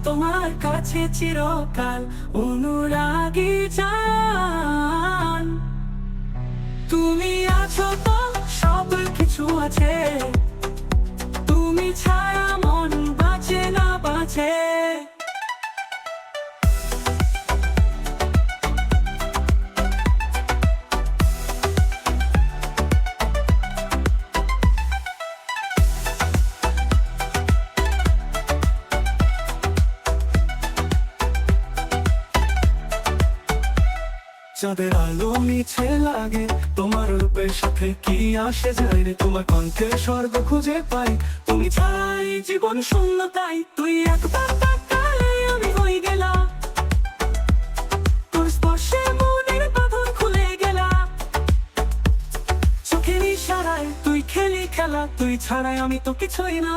তোমার কাছে চিরকাল অনুরাগী জান। তুমি আছো তো সব কিছু আছে, তুমি ছাড়া মন বাঁচে না বাঁচে। চাঁদের আলো মিছে লাগে তোমার রূপের সাথে, কি আসে যায় রে তোমার কণ্ঠে স্বর্গ খুঁজে পাই। তুমি ছাড়াই জীবন শূন্যতাই, তুই একবার তাকালে আমি হয়ে গেলাম, তোর স্পর্শে মনের বাঁধন খুলে গেলা। চোখের ইশারায় তুই খেলি খেলা, তুই ছাড়াই আমি তো কিছুই না।